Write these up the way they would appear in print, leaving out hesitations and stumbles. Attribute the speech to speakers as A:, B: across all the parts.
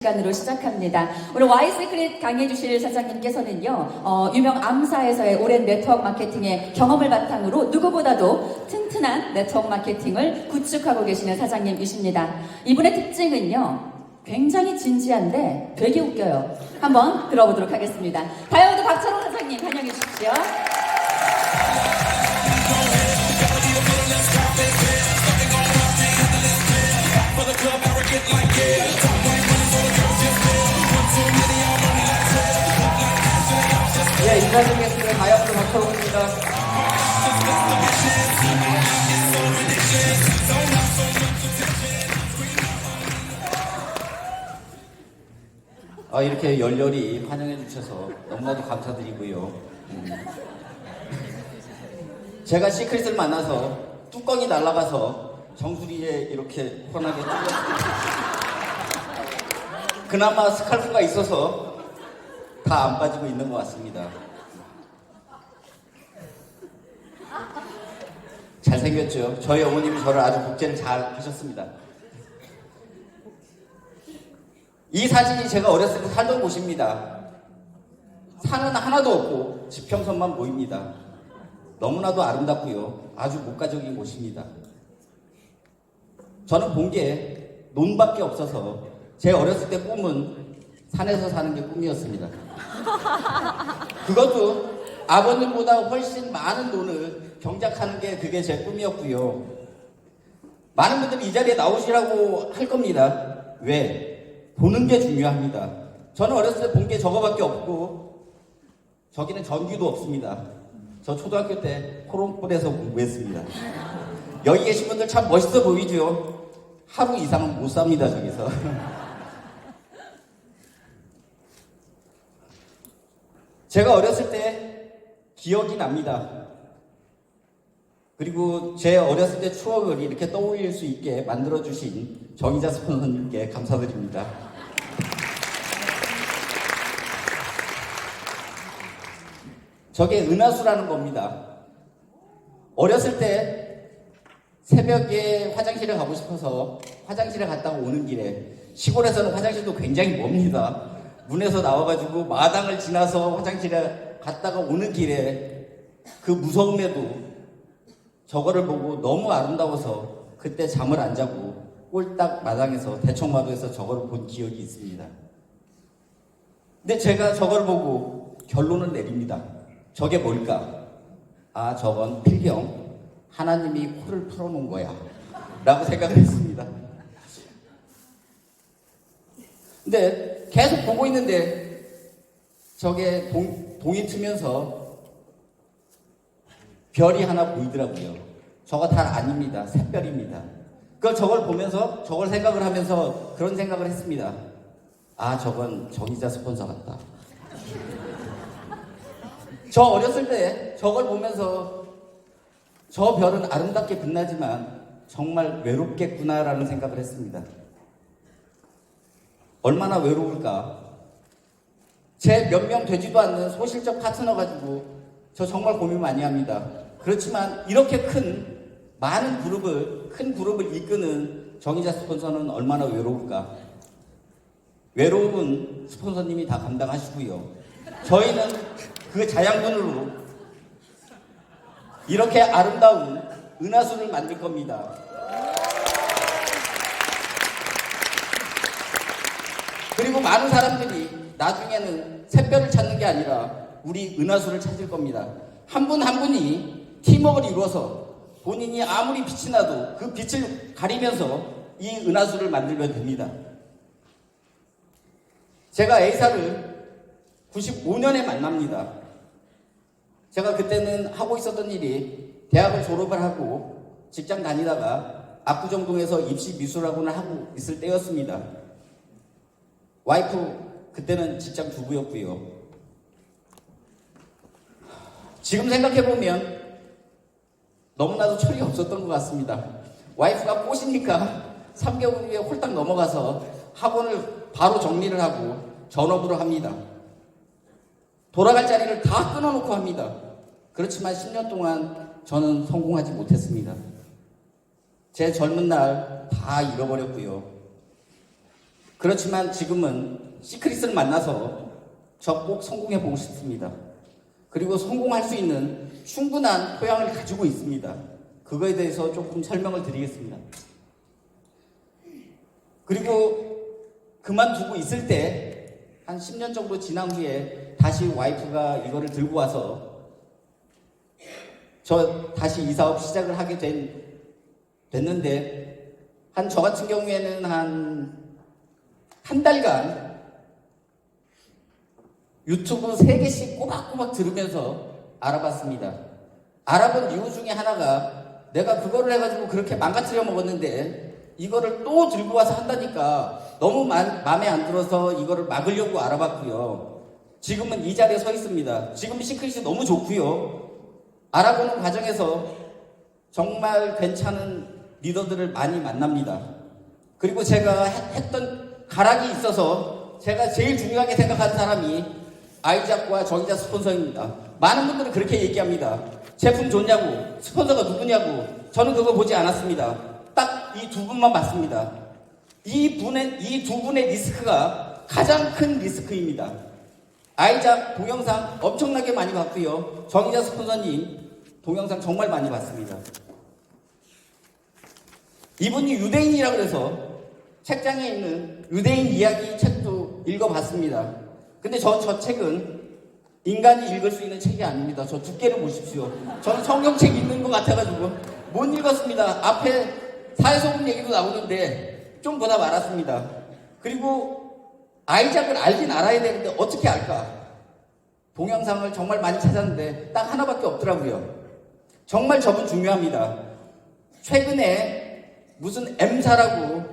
A: 시간으로 시작합니다. 오늘 Y시크릿 강의해 주실 사장님께서는요, 유명 Am사에서의 오랜 네트워크 마케팅의 경험을 바탕으로 누구보다도 튼튼한 네트워크 마케팅을 구축하고 계시는 사장님이십니다. 이분의 특징은요, 굉장히 진지한데 되게 웃겨요. 한번 들어보도록 하겠습니다. 다이아몬드 박찬호 사장님 환영해 주십시오.
B: 네, 인사드리겠습니다. 다이아몬드 박찬호입니다. 이렇게 열렬히 환영해 주셔서 너무나도 감사드리고요. 제가 시크릿을 만나서 뚜껑이 날아가서 정수리에 이렇게 편하게 뚫렸습니다. 그나마 스칼프가 있어서 다 안 빠지고 있는 것 같습니다. 잘생겼죠? 저희 어머님이 저를 아주 복제를 잘 하셨습니다. 이 사진이 제가 어렸을 때 살던 곳입니다. 산은 하나도 없고 지평선만 보입니다. 너무나도 아름답고요. 아주 목가적인 곳입니다. 저는 본 게 논밖에 없어서 제 어렸을 때 꿈은 산에서 사는 게 꿈이었습니다. 그것도 아버님보다 훨씬 많은 돈을 경작하는 게 그게 제 꿈이었고요. 많은 분들이 이 자리에 나오시라고 할 겁니다. 왜? 보는 게 중요합니다. 저는 어렸을 때 본 게 저거밖에 없고 저기는 전기도 없습니다. 저 초등학교 때 호롱불에서 공부했습니다. 여기 계신 분들 참 멋있어 보이죠? 하루 이상은 못 삽니다, 저기서. 제가 어렸을 때 기억이 납니다. 그리고 제 어렸을 때 추억을 이렇게 떠올릴 수 있게 만들어주신 정의자 스폰서님께 감사드립니다. 저게 은하수라는 겁니다. 어렸을 때 새벽에 화장실에 가고 싶어서 화장실에 갔다가 오는 길에, 시골에서는 화장실도 굉장히 멉니다. 문에서 나와가지고 마당을 지나서 화장실에 갔다가 오는 길에 그 무서움에도 저거를 보고 너무 아름다워서 그때 잠을 안 자고 꼴딱 마당에서 대청마루에서 저거를 본 기억이 있습니다. 근데 제가 저걸 보고 결론을 내립니다. 저게 뭘까? 아, 저건 필경. 하나님이 코를 풀어놓은 거야 라고 생각을 했습니다. 근데 계속 보고 있는데 저게 동이 트면서 별이 하나 보이더라고요. 저거 달 아닙니다. 샛별입니다. 저걸 보면서 저걸 생각을 하면서 그런 생각을 했습니다. 아, 저건 정의자 스폰서 같다. 저 어렸을 때 저걸 보면서 저 별은 아름답게 빛나지만 정말 외롭겠구나라는 생각을 했습니다. 얼마나 외로울까? 제 몇 명 되지도 않는 소실적 파트너 가지고 저 정말 고민 많이 합니다. 그렇지만 이렇게 큰 그룹을 이끄는 정의자 스폰서는 얼마나 외로울까? 외로움은 스폰서님이 다 감당하시고요. 저희는 그 자양분으로 이렇게 아름다운 은하수를 만들 겁니다. 그리고 많은 사람들이 나중에는 샛별을 찾는 게 아니라 우리 은하수를 찾을 겁니다. 한 분 한 분이 팀워크를 이루어서 본인이 아무리 빛이 나도 그 빛을 가리면서 이 은하수를 만들면 됩니다. 제가 A사를 95년에 만납니다. 제가 그때는 하고 있었던 일이 대학을 졸업을 하고 직장 다니다가 압구정동에서 입시 미술학원을 하고 있을 때였습니다. 와이프 그때는 직장 주부였고요. 지금 생각해보면 너무나도 철이 없었던 것 같습니다. 와이프가 꼬시니까 3개월 후에 홀딱 넘어가서 학원을 바로 정리를 하고 전업으로 합니다. 돌아갈 자리를 다 끊어놓고 합니다. 그렇지만 10년 동안 저는 성공하지 못했습니다. 제 젊은 날 다 잃어버렸고요. 그렇지만 지금은 시크릿을 만나서 저 꼭 성공해 보고 싶습니다. 그리고 성공할 수 있는 충분한 토양을 가지고 있습니다. 그거에 대해서 조금 설명을 드리겠습니다. 그리고 그만두고 있을 때 한 10년 정도 지난 후에 다시 와이프가 이거를 들고 와서 저 다시 이 사업 시작을 하게 됐는데 저 같은 경우에는 한 달간 유튜브 3개씩 꼬박꼬박 들으면서 알아봤습니다. 알아본 이유 중에 하나가 내가 그거를 해가지고 그렇게 망가뜨려 먹었는데 이거를 또 들고 와서 한다니까 너무 마음에 안 들어서 이거를 막으려고 알아봤고요. 지금은 이 자리에 서 있습니다. 지금 시크릿이 너무 좋고요. 알아보는 과정에서 정말 괜찮은 리더들을 많이 만납니다. 그리고 제가 했던 가락이 있어서 제가 제일 중요하게 생각하는 사람이 아이작과 정의자 스폰서입니다. 많은 분들은 그렇게 얘기합니다. 제품 좋냐고, 스폰서가 누구냐고. 저는 그거 보지 않았습니다. 딱 이 두 분만 봤습니다. 이 두 분의 리스크가 가장 큰 리스크입니다. 아이작 동영상 엄청나게 많이 봤고요. 정의자 스폰서님 동영상 정말 많이 봤습니다. 이분이 유대인이라고 해서 책장에 있는 유대인 이야기 책도 읽어봤습니다. 근데 저 책은 인간이 읽을 수 있는 책이 아닙니다. 저 두께를 보십시오. 저는 성경책 읽는 것 같아가지고 못 읽었습니다. 앞에 사회소금 얘기도 나오는데 좀 보다 말았습니다. 그리고 아이작을 알긴 알아야 되는데 어떻게 알까? 동영상을 정말 많이 찾았는데 딱 하나밖에 없더라고요. 정말 저분 중요합니다. 최근에 무슨 M사라고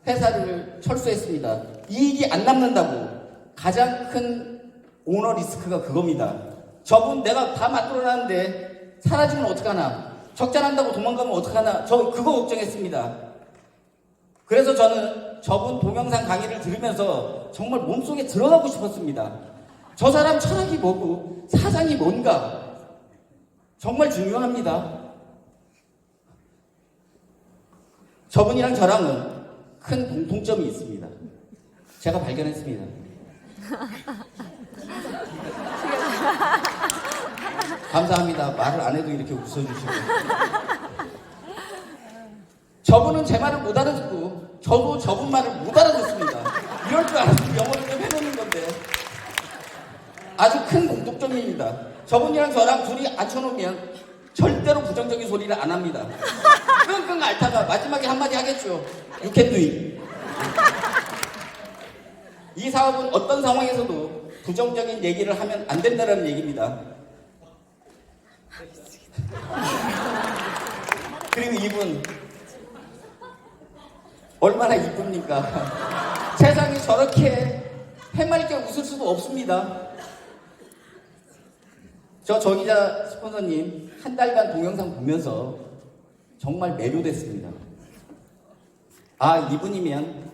B: 회사를 철수했습니다. 이익이 안 남는다고. 가장 큰 오너 리스크가 그겁니다. 저분 내가 다 만들어놨는데 사라지면 어떡하나. 적자난다고 도망가면 어떡하나. 저 그거 걱정했습니다. 그래서 저는 저분 동영상 강의를 들으면서 정말 몸속에 들어가고 싶었습니다. 저 사람 철학이 뭐고 사상이 뭔가 정말 중요합니다. 저분이랑 저랑은 큰 공통점이 있습니다. 제가 발견했습니다. 감사합니다. 말을 안 해도 이렇게 웃어주시고. 저분은 제 말을 못 알아듣고 저도 저분 말을 못 알아듣습니다. 이럴 줄 알았으면 영어를 좀 해놓는 건데 아주 큰 공통점입니다. 저분이랑 저랑 둘이 앉혀놓으면 절대로 부정적인 소리를 안 합니다. 끙끙 앓다가 마지막에 한마디 하겠죠. You can do it. 이 사업은 어떤 상황에서도 부정적인 얘기를 하면 안 된다는 얘기입니다. 그리고 이분 얼마나 이쁩니까? 세상에 저렇게 해맑게 웃을 수도 없습니다. 저 정의자 스폰서님 한 달간 동영상 보면서 정말 매료됐습니다. 아, 이분이면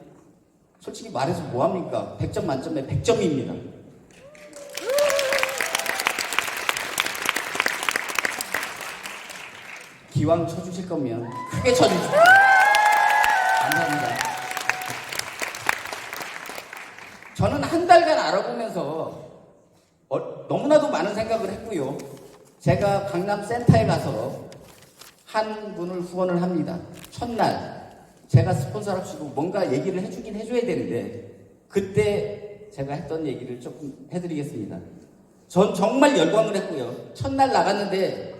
B: 솔직히 말해서 뭐합니까? 100점 만점에 100점입니다. 기왕 쳐주실 거면 크게 쳐주십시오. 감사합니다. 저는 한 달간 알아보면서 너무나도 많은 생각을 했고요. 제가 강남 센터에 가서 한 분을 후원을 합니다. 첫날 제가 스폰서랍시고 뭔가 얘기를 해주긴 해줘야 되는데 그때 제가 했던 얘기를 조금 해드리겠습니다. 전 정말 열광을 했고요. 첫날 나갔는데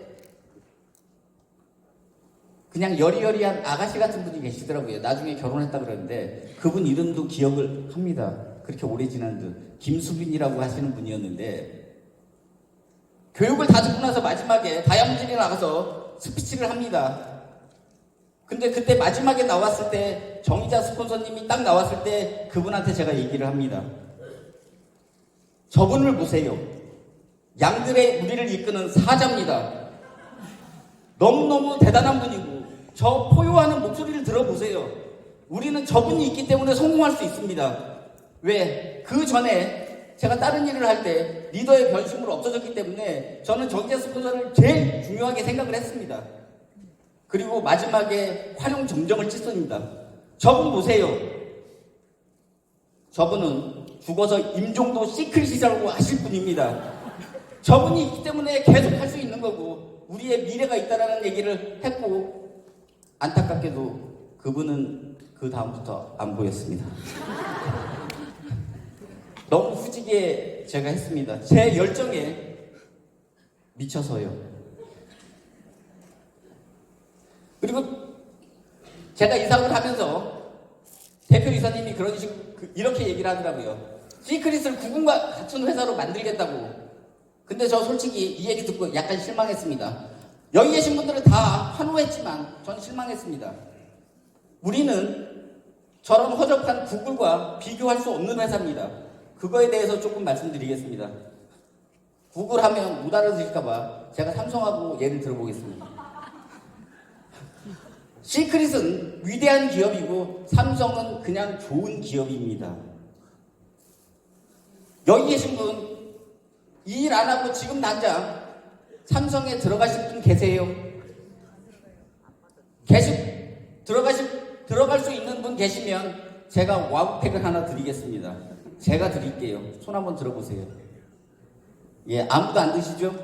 B: 그냥 여리여리한 아가씨 같은 분이 계시더라고요. 나중에 결혼했다 그러는데 그분 이름도 기억을 합니다. 그렇게 오래 지난 듯 김수빈이라고 하시는 분이었는데 교육을 다 듣고 나서 마지막에 다양질에 나가서 스피치를 합니다. 근데 그때 마지막에 나왔을 때 정의자 스폰서님이 딱 나왔을 때 그분한테 제가 얘기를 합니다. 저분을 보세요. 양들의 무리를 이끄는 사자입니다. 너무너무 대단한 분이고 저 포효하는 목소리를 들어보세요. 우리는 저분이 있기 때문에 성공할 수 있습니다. 왜? 그 전에 제가 다른 일을 할 때 리더의 변심으로 없어졌기 때문에 저는 정의자 스폰서를 제일 중요하게 생각을 했습니다. 그리고 마지막에 활용 점정을 찢습니다. 저분 보세요. 저분은 죽어서 임종도 시크릿이라고 하실 분입니다. 저분이 있기 때문에 계속 할 수 있는 거고 우리의 미래가 있다라는 얘기를 했고 안타깝게도 그분은 그 다음부터 안 보였습니다. 너무 후지게 제가 했습니다. 제 열정에 미쳐서요. 그리고 제가 이사를 하면서 대표이사님이 그런 식으로 이렇게 얘기를 하더라고요. 시크릿을 구분과 갖춘 회사로 만들겠다고. 근데 저 솔직히 이 얘기 듣고 약간 실망했습니다. 여기 계신 분들은 다 환호했지만 전 실망했습니다. 우리는 저런 허접한 구글과 비교할 수 없는 회사입니다. 그거에 대해서 조금 말씀드리겠습니다. 구글 하면 못 알아들을까봐 제가 삼성하고 예를 들어보겠습니다. 시크릿은 위대한 기업이고 삼성은 그냥 좋은 기업입니다. 여기 계신 분 이 일 안 하고 지금 당장 삼성에 들어가실 분 계세요? 들어갈 수 있는 분 계시면 제가 와우팩을 하나 드리겠습니다. 제가 드릴게요. 손 한번 들어보세요. 예, 아무도 안 드시죠?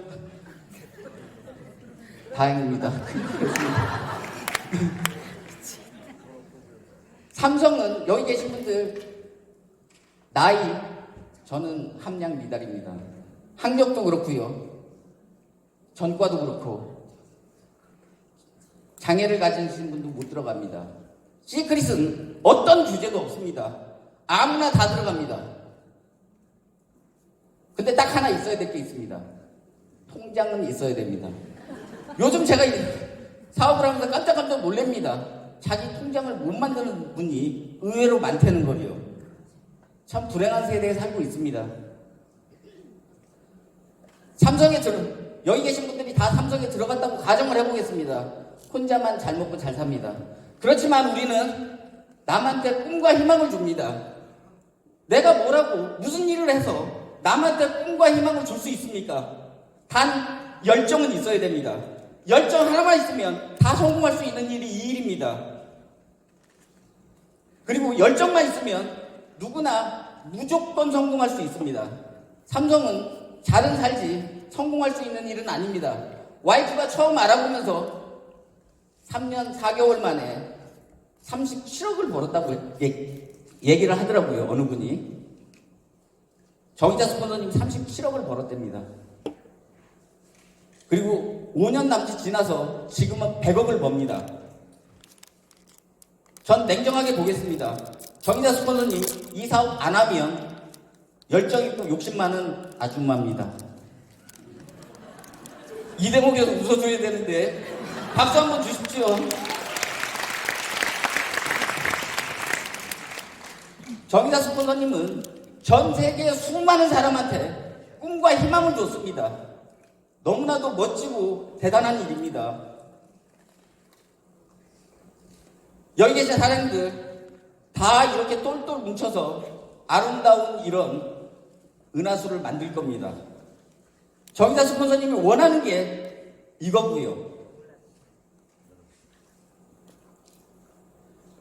B: 다행입니다. 삼성은 여기 계신 분들 나이 저는 함량 미달입니다. 학력도 그렇고요. 전과도 그렇고 장애를 가지신 분도 못 들어갑니다. 시크릿은 어떤 규제도 없습니다. 아무나 다 들어갑니다. 근데 딱 하나 있어야 될 게 있습니다. 통장은 있어야 됩니다. 요즘 제가 사업을 하면서 깜짝깜짝 놀랍니다. 자기 통장을 못 만드는 분이 의외로 많다는 거예요. 참 불행한 세대에 살고 있습니다. 여기 계신 분들이 다 삼성에 들어갔다고 가정을 해보겠습니다. 혼자만 잘 먹고 잘 삽니다. 그렇지만 우리는 남한테 꿈과 희망을 줍니다. 내가 뭐라고 무슨 일을 해서 남한테 꿈과 희망을 줄 수 있습니까? 단 열정은 있어야 됩니다. 열정 하나만 있으면 다 성공할 수 있는 일이 이 일입니다. 그리고 열정만 있으면 누구나 무조건 성공할 수 있습니다. 삼성은 잘은 살지 성공할 수 있는 일은 아닙니다. 와이프가 처음 알아보면서 3년 4개월 만에 37억을 벌었다고 얘기를 하더라고요. 어느 분이. 정의자 스폰서님 37억을 벌었답니다. 그리고 5년 남짓 지나서 지금은 100억을 법니다. 전 냉정하게 보겠습니다. 정의자 스폰서님 이 사업 안 하면 열정 있고 욕심 많은 아줌마입니다. 이 대목에서 웃어줘야 되는데 박수 한번 주십시오. 정의자 스폰서님은 전 세계 수많은 사람한테 꿈과 희망을 줬습니다. 너무나도 멋지고 대단한 일입니다. 여기 계신 사람들 다 이렇게 똘똘 뭉쳐서 아름다운 이런 은하수를 만들 겁니다. 정의자 스폰서님이 원하는 게 이거고요.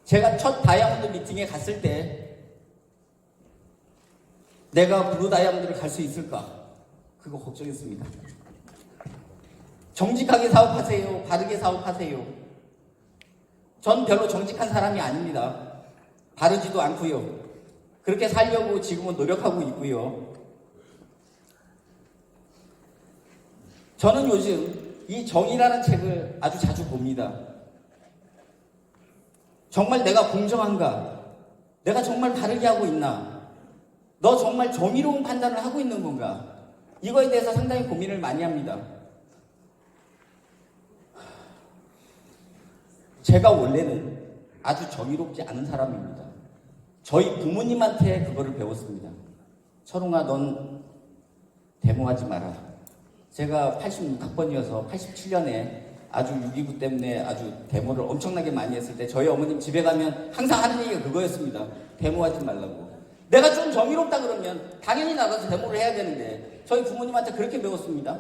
B: 제가 첫 다이아몬드 미팅에 갔을 때 내가 블루 다이아몬드를 갈 수 있을까? 그거 걱정했습니다. 정직하게 사업하세요. 바르게 사업하세요. 전 별로 정직한 사람이 아닙니다. 바르지도 않고요. 그렇게 살려고 지금은 노력하고 있고요. 저는 요즘 이 정의라는 책을 아주 자주 봅니다. 정말 내가 공정한가? 내가 정말 바르게 하고 있나? 너 정말 정의로운 판단을 하고 있는 건가? 이거에 대해서 상당히 고민을 많이 합니다. 제가 원래는 아주 정의롭지 않은 사람입니다. 저희 부모님한테 그거를 배웠습니다. 철웅아, 넌 데모하지 마라. 제가 86학번이어서 87년에 아주 6.29 때문에 아주 데모를 엄청나게 많이 했을 때 저희 어머님 집에 가면 항상 하는 얘기가 그거였습니다. 데모하지 말라고. 내가 좀 정의롭다 그러면 당연히 나가서 데모를 해야 되는데 저희 부모님한테 그렇게 배웠습니다.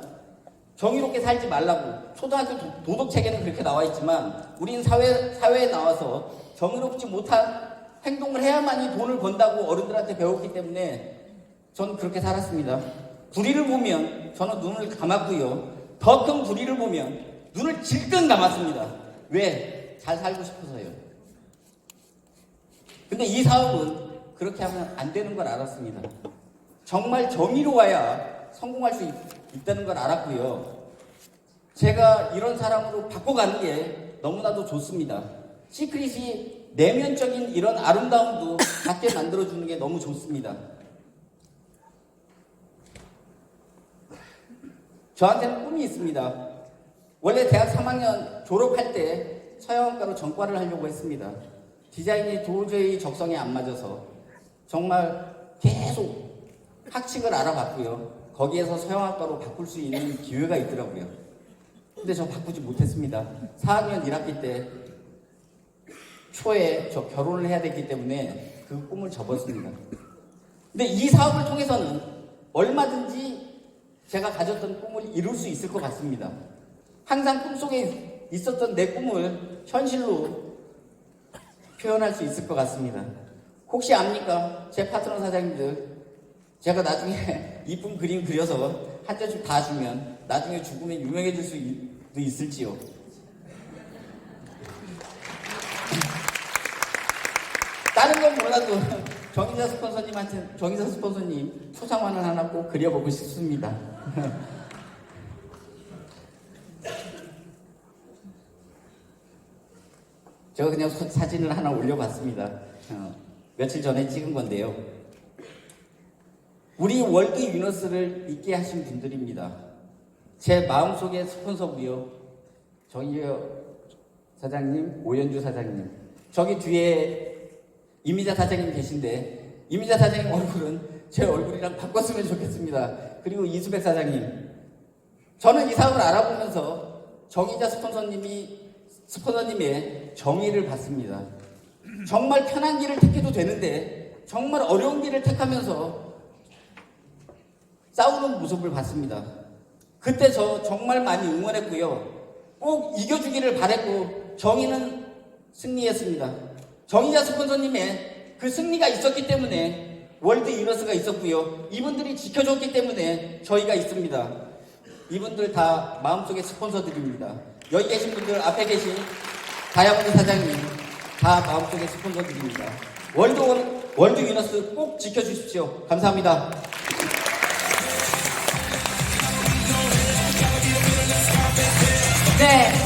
B: 정의롭게 살지 말라고. 초등학교 도덕책에는 그렇게 나와 있지만 우린 사회에 나와서 정의롭지 못한 행동을 해야만이 돈을 번다고 어른들한테 배웠기 때문에 전 그렇게 살았습니다. 불의를 보면 저는 눈을 감았고요. 더 큰 불의를 보면 눈을 질끈 감았습니다. 왜? 잘 살고 싶어서요. 근데 이 사업은 그렇게 하면 안 되는 걸 알았습니다. 정말 정의로워야 성공할 수 있다는 걸 알았고요. 제가 이런 사람으로 바꿔가는 게 너무나도 좋습니다. 시크릿이 내면적인 이런 아름다움도 갖게 만들어주는 게 너무 좋습니다. 저한테는 꿈이 있습니다. 원래 대학 3학년 졸업할 때 서양학과로 전과를 하려고 했습니다. 디자인이 도저히 적성에 안 맞아서 정말 계속 학칙을 알아봤고요. 거기에서 서양학과로 바꿀 수 있는 기회가 있더라고요. 근데 저 바꾸지 못했습니다. 4학년 1학기 때 초에 저 결혼을 해야 됐기 때문에 그 꿈을 접었습니다. 근데 이 사업을 통해서는 얼마든지 제가 가졌던 꿈을 이룰 수 있을 것 같습니다. 항상 꿈속에 있었던 내 꿈을 현실로 표현할 수 있을 것 같습니다. 혹시 압니까? 제 파트너 사장님들, 제가 나중에 이쁜 그림 그려서 한 잔씩 다 주면 나중에 죽으면 유명해질 수도 있을지요. 다른 건 몰라도 정의자 스폰서님 초상화는 하나 꼭 그려보고 싶습니다. 제가 그냥 사진을 하나 올려봤습니다. 며칠 전에 찍은 건데요. 우리 월드 유너스를 있게 하신 분들입니다. 제 마음속의 스폰서고요. 정의여 사장님, 오연주 사장님, 저기 뒤에 이미자 사장님 계신데 이미자 사장님 얼굴은 제 얼굴이랑 바꿨으면 좋겠습니다. 그리고 이수백 사장님, 저는 이 사업을 알아보면서 정의자 스폰서님의 정의를 받습니다. 정말 편한 길을 택해도 되는데 정말 어려운 길을 택하면서 싸우는 모습을 봤습니다. 그때 저 정말 많이 응원했고요. 꼭 이겨주기를 바랬고 정의는 승리했습니다. 정의자 스폰서님의 그 승리가 있었기 때문에 월드 유너스가 있었고요. 이분들이 지켜줬기 때문에 저희가 있습니다. 이분들 다 마음속의 스폰서들입니다. 여기 계신 분들, 앞에 계신 다이아몬드 사장님 다 마음속의 스폰서들입니다. 월드 유너스 꼭 지켜주십시오. 감사합니다.
A: 네.